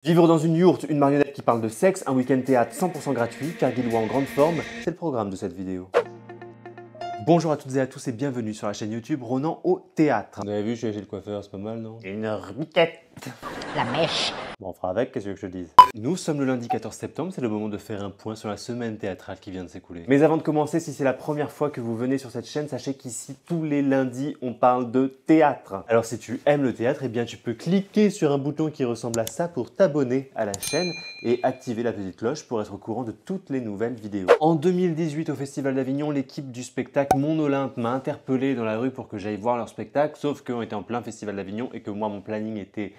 Vivre dans une yourte, une marionnette qui parle de sexe, un week-end théâtre 100% gratuit, Kerguilois en grande forme, c'est le programme de cette vidéo. Bonjour à toutes et à tous et bienvenue sur la chaîne YouTube Ronan au théâtre. Vous avez vu, je suis chez le coiffeur, c'est pas mal, non? Une biquette. La mèche. Bon, on fera avec, qu'est-ce que je te dise? Nous sommes le lundi 14 septembre, c'est le moment de faire un point sur la semaine théâtrale qui vient de s'écouler. Mais avant de commencer, si c'est la première fois que vous venez sur cette chaîne, sachez qu'ici, tous les lundis, on parle de théâtre. Alors si tu aimes le théâtre, eh bien tu peux cliquer sur un bouton qui ressemble à ça pour t'abonner à la chaîne et activer la petite cloche pour être au courant de toutes les nouvelles vidéos. En 2018, au Festival d'Avignon, l'équipe du spectacle Mon Olympe m'a interpellé dans la rue pour que j'aille voir leur spectacle, sauf qu'on était en plein Festival d'Avignon et que moi, mon planning était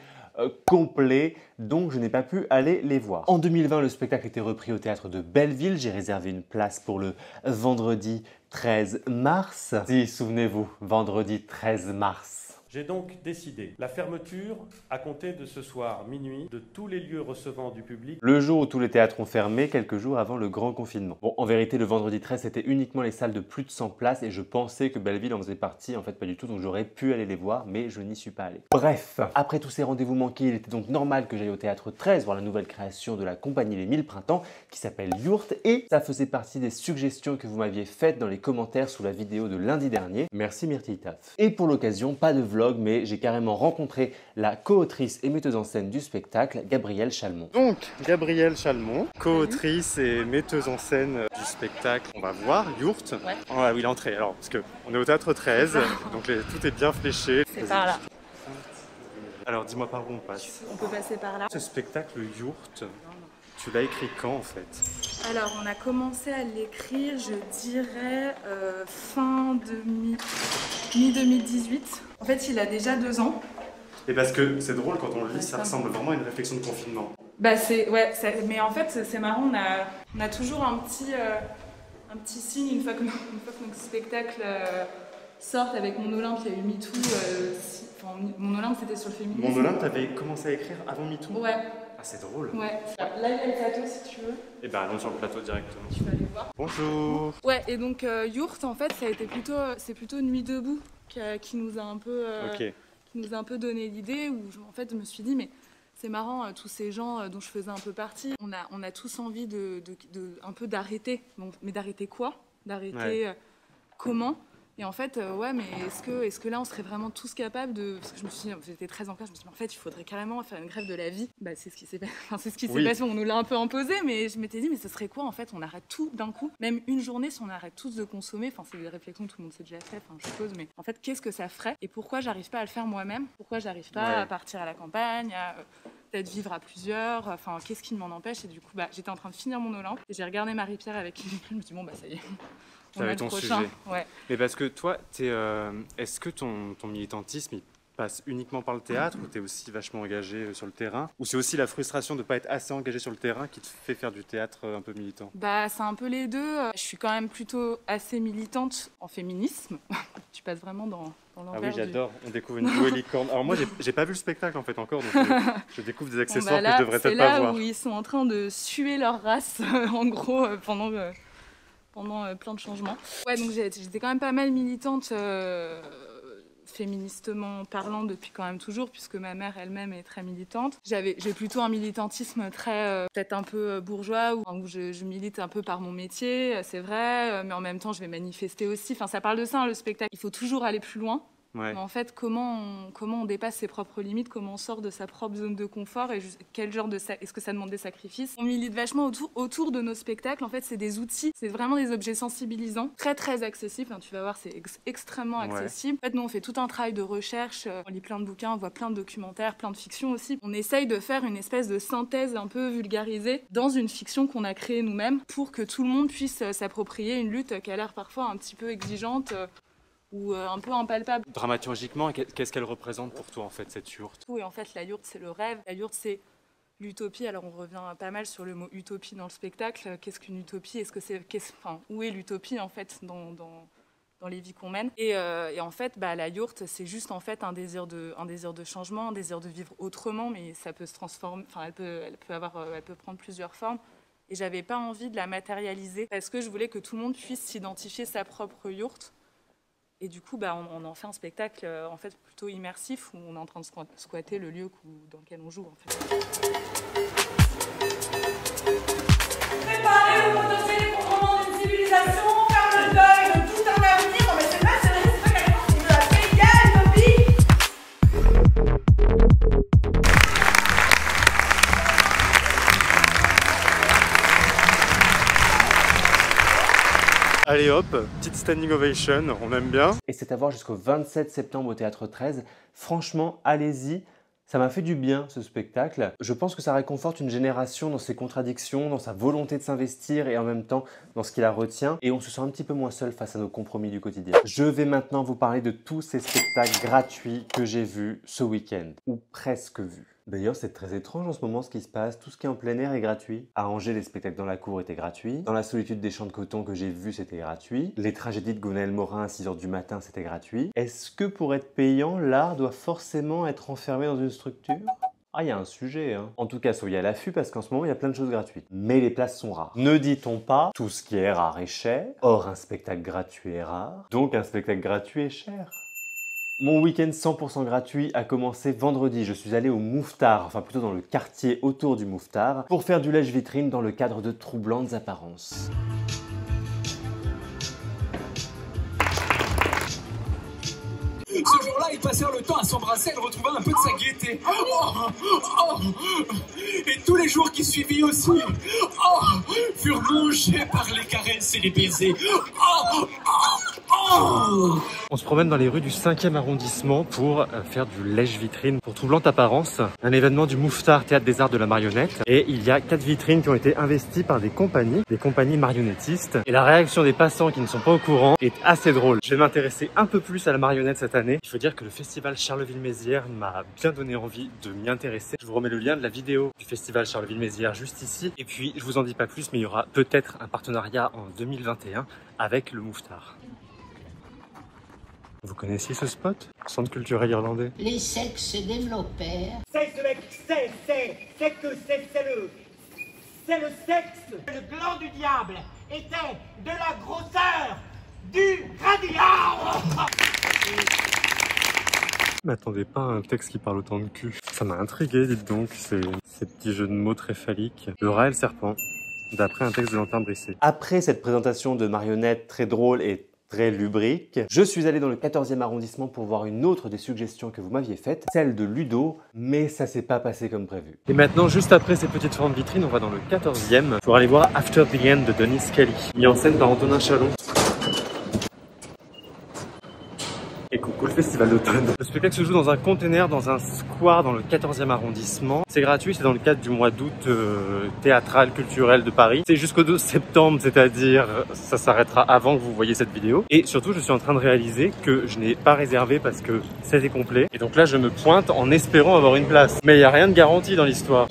complet, donc je n'ai pas pu aller les voir. En 2020, le spectacle était repris au théâtre de Belleville. J'ai réservé une place pour le vendredi 13 mars. Si, souvenez-vous, vendredi 13 mars. J'ai donc décidé la fermeture à compter de ce soir minuit de tous les lieux recevant du public. Le jour où tous les théâtres ont fermé, quelques jours avant le grand confinement. Bon, en vérité, le vendredi 13, c'était uniquement les salles de plus de 100 places et je pensais que Belleville en faisait partie, en fait pas du tout, donc j'aurais pu aller les voir, mais je n'y suis pas allé. Bref, après tous ces rendez-vous manqués, il était donc normal que j'aille au théâtre 13 voir la nouvelle création de la compagnie Les 1000 Printemps qui s'appelle Yourte et ça faisait partie des suggestions que vous m'aviez faites dans les commentaires sous la vidéo de lundi dernier. Merci Myrtille Taf. Et pour l'occasion, pas de vlog, mais j'ai carrément rencontré la co-autrice et metteuse en scène du spectacle, Gabrielle Chalmont. Donc, Gabrielle Chalmont, co-autrice et metteuse en scène du spectacle. On va voir Yourte. Ouais. Ah oui, l'entrée. Alors, parce qu'on est au théâtre 13, donc tout est bien fléché. C'est par là. Alors, dis-moi par où on passe. On peut passer par là. Ce spectacle Yourte, tu l'as écrit quand en fait? Alors, on a commencé à l'écrire, je dirais, fin mi-2018. En fait, il a déjà 2 ans. Et parce que c'est drôle quand on le lit, ça ressemble vraiment à une réflexion de confinement. Bah, mais en fait, c'est marrant, on a toujours un petit signe une fois que notre spectacle sort avec Mon Olympe, il y a eu MeToo. Mon Olympe, c'était sur le féminisme. Mon Olympe, t'avais commencé à écrire avant MeToo? Ouais. Ah, c'est drôle. Ouais. Là, il y a le plateau, si tu veux. Et ben, allons sur le plateau directement. Tu vas aller voir. Bonjour. Ouais, et donc Yourte, en fait, c'est plutôt Nuit debout qui nous a un peu, qui nous a un peu donné l'idée où en fait, je me suis dit, mais c'est marrant, tous ces gens dont je faisais un peu partie, on a tous envie un peu d'arrêter. Donc, mais d'arrêter quoi? D'arrêter comment? Et en fait, ouais, mais est-ce que là, on serait vraiment tous capables de... Parce que j'étais très en classe, je me suis dit, en fait, il faudrait carrément faire une grève de la vie. Bah, c'est ce qui s'est passé. Enfin, c'est ce qui s'est passé, on nous l'a un peu imposé, mais je m'étais dit, mais ce serait quoi, en fait? On arrête tout d'un coup. Même une journée, si on arrête tous de consommer, enfin, c'est des réflexions que tout le monde s'est déjà fait, enfin, je suppose, mais en fait, qu'est-ce que ça ferait? Et pourquoi j'arrive pas à le faire moi-même? Pourquoi j'arrive pas à partir à la campagne, à peut-être vivre à plusieurs? Enfin, qu'est-ce qui m'en empêche? Et du coup, bah, j'étais en train de finir mon Olympe, et j'ai regardé Marie-Pierre avec qui je me suis dit, bon, bah, ça y est. T'avais ton sujet. Ouais. Mais parce que toi, est-ce que ton militantisme il passe uniquement par le théâtre ou tu es aussi vachement engagé sur le terrain? Ou c'est aussi la frustration de ne pas être assez engagé sur le terrain qui te fait faire du théâtre un peu militant? Bah, c'est un peu les deux. Je suis quand même plutôt assez militante en féminisme. Tu passes vraiment dans l'envers. Ah oui, j'adore. On découvre une bouée licorne. Alors moi, j'ai pas vu le spectacle en fait encore, donc je découvre des accessoires que je devrais peut-être pas voir. C'est là où ils sont en train de suer leur race, en gros, pendant plein de changements. Ouais, donc j'étais quand même pas mal militante, féministement parlant depuis quand même toujours, puisque ma mère elle-même est très militante. J'ai plutôt un militantisme très, peut-être un peu bourgeois, où je milite un peu par mon métier, c'est vrai, mais en même temps je vais manifester aussi. Enfin, ça parle de ça, hein, le spectacle. Il faut toujours aller plus loin. Ouais. Mais en fait, comment on dépasse ses propres limites, comment on sort de sa propre zone de confort et quel genre est-ce que ça demande des sacrifices? On milite vachement autour de nos spectacles. En fait, c'est des outils, c'est vraiment des objets sensibilisants, très très accessibles. Hein, tu vas voir, c'est extrêmement accessible. En fait, nous, on fait tout un travail de recherche. On lit plein de bouquins, on voit plein de documentaires, plein de fictions aussi. On essaye de faire une espèce de synthèse un peu vulgarisée dans une fiction qu'on a créée nous-mêmes pour que tout le monde puisse s'approprier une lutte qui a l'air parfois un petit peu exigeante. Ou un peu impalpable. Dramaturgiquement, qu'est-ce qu'elle représente pour toi en fait cette yourte? Et en fait, la yourte, c'est le rêve. La yourte, c'est l'utopie. Alors, on revient pas mal sur le mot utopie dans le spectacle. Qu'est-ce qu'une utopie? Où est l'utopie en fait dans les vies qu'on mène? Et en fait, bah, la yourte, c'est juste en fait un désir de changement, un désir de vivre autrement, mais ça peut se transformer. Enfin, elle peut prendre plusieurs formes. Et j'avais pas envie de la matérialiser parce que je voulais que tout le monde puisse s'identifier sa propre yourte. Et du coup, on en fait un spectacle en fait plutôt immersif où on est en train de squatter le lieu dans lequel on joue. En fait. Préparez-vous au potentiel effondrement d'une civilisation, faire le deuil de tout un avenir. Non mais c'est pas sérieux, c'est pas carrément, c'est de la pégale, Bobby. Allez hop, petite standing ovation, on aime bien. Et c'est à voir jusqu'au 27 septembre au Théâtre 13. Franchement, allez-y. Ça m'a fait du bien ce spectacle. Je pense que ça réconforte une génération dans ses contradictions, dans sa volonté de s'investir et en même temps dans ce qui la retient. Et on se sent un petit peu moins seul face à nos compromis du quotidien. Je vais maintenant vous parler de tous ces spectacles gratuits que j'ai vus ce week-end. Ou presque vus. D'ailleurs, c'est très étrange en ce moment ce qui se passe. Tout ce qui est en plein air est gratuit. À Angers, les spectacles dans la cour étaient gratuits. Dans la solitude des champs de coton que j'ai vus, c'était gratuit. Les tragédies de Gwenaël Morin à 6 h du matin, c'était gratuit. Est-ce que pour être payant, l'art doit forcément être enfermé dans une structure ? Ah, il y a un sujet, hein. En tout cas, soyez à l'affût parce qu'en ce moment, il y a plein de choses gratuites. Mais les places sont rares. Ne dit-on pas tout ce qui est rare est cher ? Or, un spectacle gratuit est rare. Donc, un spectacle gratuit est cher. Mon week-end 100% gratuit a commencé vendredi. Je suis allé au Mouffetard, enfin plutôt dans le quartier autour du Mouffetard, pour faire du lèche-vitrine dans le cadre de Troublantes Apparences. Ce jour-là, ils passèrent le temps à s'embrasser et de retrouver un peu de sa gaieté. Et tous les jours qui suivirent aussi, furent mangés par les caresses et les baisers. On se promène dans les rues du 5e arrondissement pour faire du lèche-vitrine pour Troublantes Apparences, un événement du Mouffetard Théâtre des Arts de la Marionnette. Et il y a 4 vitrines qui ont été investies par des compagnies marionnettistes. Et la réaction des passants qui ne sont pas au courant est assez drôle. Je vais m'intéresser un peu plus à la marionnette cette année. Il faut dire que le festival Charleville-Mézières m'a bien donné envie de m'y intéresser. Je vous remets le lien de la vidéo du festival Charleville-Mézières juste ici. Et puis, je vous en dis pas plus, mais il y aura peut-être un partenariat en 2021 avec le Mouffetard. Vous connaissiez ce spot? Centre culturel irlandais. Les sexes développèrent. C'est ce mec, c'est le sexe. Le gland du diable était de la grosseur du radiard. Je m'attendais pas à un texte qui parle autant de cul. Ça m'a intrigué, dites donc, ces petits jeux de mots très phalliques. Le rat et le serpent, d'après un texte de Lantin Brissé. Après cette présentation de marionnettes très drôle et très lubrique, je suis allé dans le 14e arrondissement pour voir une autre des suggestions que vous m'aviez faites, celle de Ludo, mais ça s'est pas passé comme prévu. Et maintenant, juste après ces petites formes vitrines, on va dans le 14e pour aller voir After the End de Denis Kelly, mis en scène par Antonin Chalon. Et coucou le festival d'automne. Le spectacle se joue dans un container, dans un square dans le 14e arrondissement. C'est gratuit, c'est dans le cadre du mois d'août théâtral, culturel de Paris. C'est jusqu'au 12 septembre, c'est-à-dire ça s'arrêtera avant que vous voyez cette vidéo. Et surtout, je suis en train de réaliser que je n'ai pas réservé parce que c'était complet. Et donc là, je me pointe en espérant avoir une place. Mais il n'y a rien de garanti dans l'histoire.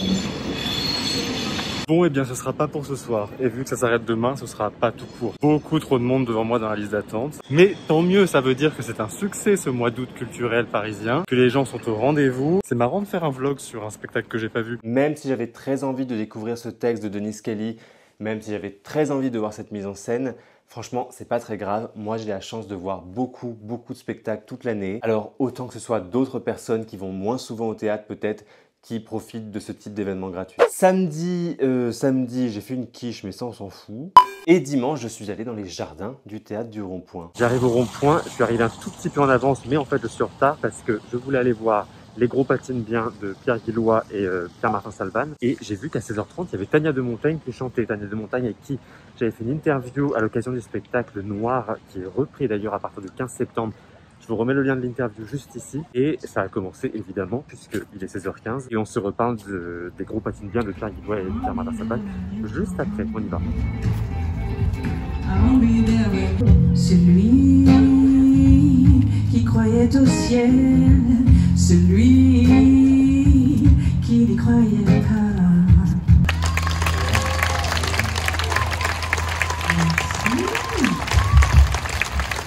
Bon, eh bien, ce sera pas pour ce soir. Et vu que ça s'arrête demain, ce sera pas tout court. Beaucoup trop de monde devant moi dans la liste d'attente. Mais tant mieux, ça veut dire que c'est un succès ce mois d'août culturel parisien, que les gens sont au rendez-vous. C'est marrant de faire un vlog sur un spectacle que j'ai pas vu. Même si j'avais très envie de découvrir ce texte de Denis Kelly, même si j'avais très envie de voir cette mise en scène, franchement, c'est pas très grave. Moi, j'ai la chance de voir beaucoup de spectacles toute l'année. Alors, autant que ce soit d'autres personnes qui vont moins souvent au théâtre peut-être, qui profitent de ce type d'événement gratuit. Samedi, j'ai fait une quiche, mais ça on s'en fout. Et dimanche, je suis allé dans les jardins du théâtre du Rond-Point. J'arrive au Rond-Point, je suis arrivé un tout petit peu en avance, mais en fait je suis en retard parce que je voulais aller voir Les Gros Patines Bien de Pierre Guillois et Pierre-Martin Salvan. Et j'ai vu qu'à 16h30, il y avait Tania de Montagne qui chantait. Tania de Montagne avec qui j'avais fait une interview à l'occasion du spectacle Noir, qui est repris d'ailleurs à partir du 15 septembre. Je vous remets le lien de l'interview juste ici. Et ça a commencé évidemment, puisqu'il est 16h15. Et on se reparle des Gros Patines Bien de Pierre Guillois et Pierre-Martin Salvan juste après. On y va. Celui qui croyait au ciel, celui qui n'y croyait pas.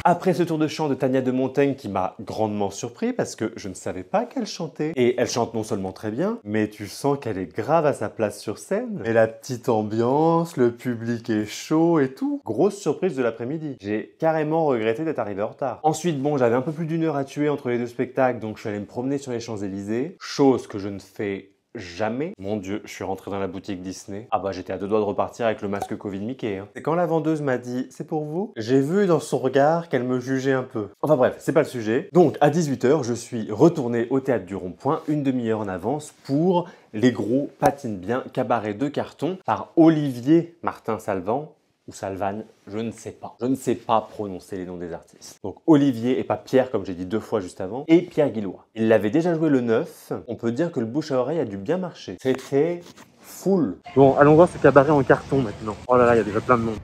Après ce tour de chant de Tania de Montaigne qui m'a grandement surpris parce que je ne savais pas qu'elle chantait. Et elle chante non seulement très bien, mais tu sens qu'elle est grave à sa place sur scène. Et la petite ambiance, le public est chaud et tout. Grosse surprise de l'après-midi. J'ai carrément regretté d'être arrivé en retard. Ensuite, bon, j'avais un peu plus d'1 heure à tuer entre les deux spectacles, donc je suis allé me promener sur les Champs-Élysées. Chose que je ne fais jamais. Mon Dieu, je suis rentré dans la boutique Disney. Ah bah j'étais à 2 doigts de repartir avec le masque Covid Mickey. Hein. Et quand la vendeuse m'a dit « c'est pour vous », j'ai vu dans son regard qu'elle me jugeait un peu. Enfin bref, c'est pas le sujet. Donc à 18 h, je suis retourné au Théâtre du Rond-Point une demi-heure en avance pour Les Gros Patinent Bien, cabaret de carton par Olivier Martin Salvan. Ou Salvan, je ne sais pas. Je ne sais pas prononcer les noms des artistes. Donc Olivier et pas Pierre, comme j'ai dit 2 fois juste avant, et Pierre Guillois. Il l'avait déjà joué le 9, on peut dire que le bouche à oreille a dû bien marcher. C'était full. Bon, allons voir ce cabaret en carton maintenant. Oh là là, il y a déjà plein de monde.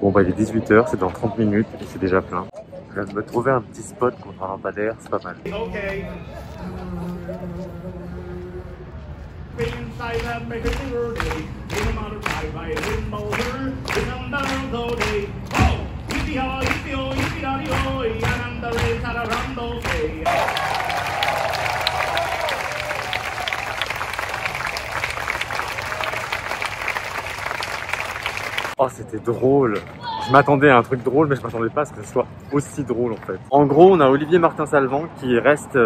Bon bah il est 18 h, c'est dans 30 minutes et c'est déjà plein. Je viens de me trouver un petit spot contre un lampadaire, c'est pas mal. Okay. Oh, c'était drôle. Je m'attendais à un truc drôle, mais je m'attendais pas à ce que ce soit aussi drôle en fait. En gros, on a Olivier Martin Salvan qui reste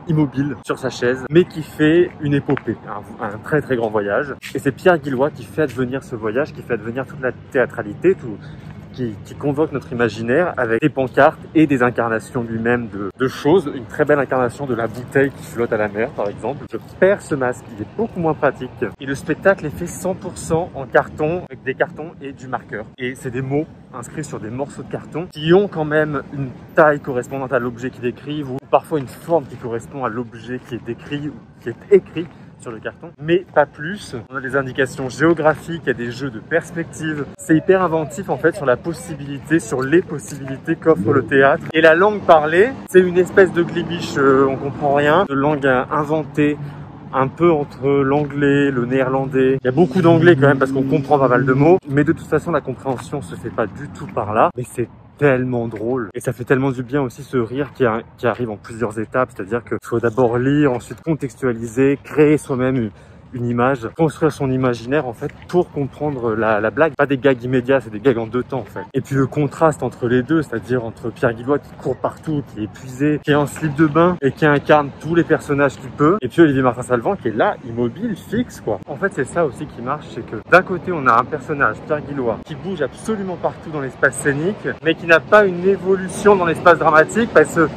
immobile sur sa chaise, mais qui fait une épopée, un très très grand voyage. Et c'est Pierre Guillois qui fait advenir ce voyage, qui fait advenir toute la théâtralité, qui convoque notre imaginaire avec des pancartes et des incarnations lui-même de choses. Une très belle incarnation de la bouteille qui flotte à la mer, par exemple. Je perds ce masque, il est beaucoup moins pratique. Et le spectacle est fait 100% en carton, avec des cartons et du marqueur. Et c'est des mots inscrits sur des morceaux de carton qui ont quand même une taille correspondante à l'objet qu'ils décrivent, ou parfois une forme qui correspond à l'objet qui est décrit ou qui est écrit sur le carton, mais pas plus. On a des indications géographiques, il y a des jeux de perspective. C'est hyper inventif en fait sur la possibilité, sur les possibilités qu'offre le théâtre. Et la langue parlée, c'est une espèce de glibiche, on comprend rien, de langue inventée, un peu entre l'anglais, le néerlandais. Il y a beaucoup d'anglais quand même parce qu'on comprend pas mal de mots, mais de toute façon la compréhension se fait pas du tout par là. Mais c'est tellement drôle et ça fait tellement du bien aussi ce rire qui arrive en plusieurs étapes, c'est-à-dire qu'il faut d'abord lire, ensuite contextualiser, créer soi-même une image, construire son imaginaire en fait pour comprendre la blague. Pas des gags immédiats, c'est des gags en 2 temps en fait. Et puis le contraste entre les deux, c'est-à-dire entre Pierre Guillois qui court partout, qui est épuisé, qui est en slip de bain et qui incarne tous les personnages qu'il peut, et puis Olivier Martin Salvan qui est là, immobile, fixe quoi. En fait c'est ça aussi qui marche, c'est que d'un côté on a un personnage, Pierre Guillois, qui bouge absolument partout dans l'espace scénique, mais qui n'a pas une évolution dans l'espace dramatique parce que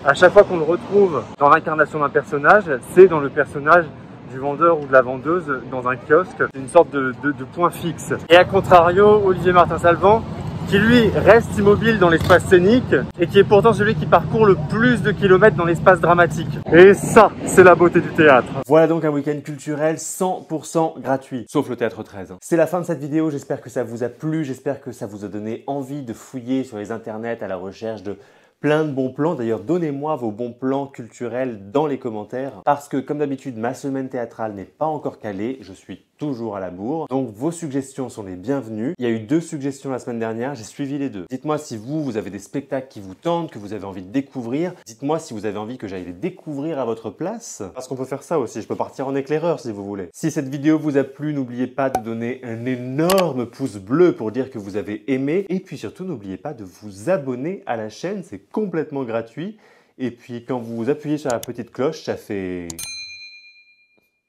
à chaque fois qu'on le retrouve dans l'incarnation d'un personnage, c'est dans le personnage du vendeur ou de la vendeuse dans un kiosque, c'est une sorte de point fixe. Et à contrario, Olivier Martin Salvan, qui lui reste immobile dans l'espace scénique et qui est pourtant celui qui parcourt le plus de kilomètres dans l'espace dramatique. Et ça, c'est la beauté du théâtre. Voilà donc un week-end culturel 100% gratuit, sauf le Théâtre 13. C'est la fin de cette vidéo, j'espère que ça vous a plu, j'espère que ça vous a donné envie de fouiller sur les internets à la recherche de plein de bons plans. D'ailleurs, donnez-moi vos bons plans culturels dans les commentaires parce que, comme d'habitude, ma semaine théâtrale n'est pas encore calée. Je suis toujours à la bourre. Donc, vos suggestions sont les bienvenues. Il y a eu 2 suggestions la semaine dernière. J'ai suivi les 2. Dites-moi si vous avez des spectacles qui vous tentent, que vous avez envie de découvrir. Dites-moi si vous avez envie que j'aille les découvrir à votre place. Parce qu'on peut faire ça aussi. Je peux partir en éclaireur si vous voulez. Si cette vidéo vous a plu, n'oubliez pas de donner un énorme pouce bleu pour dire que vous avez aimé. Et puis surtout, n'oubliez pas de vous abonner à la chaîne. C'est complètement gratuit. Et puis quand vous appuyez sur la petite cloche, ça fait...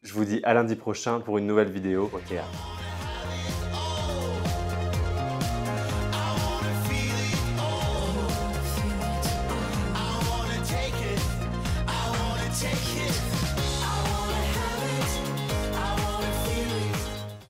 Je vous dis à lundi prochain pour une nouvelle vidéo au théâtre.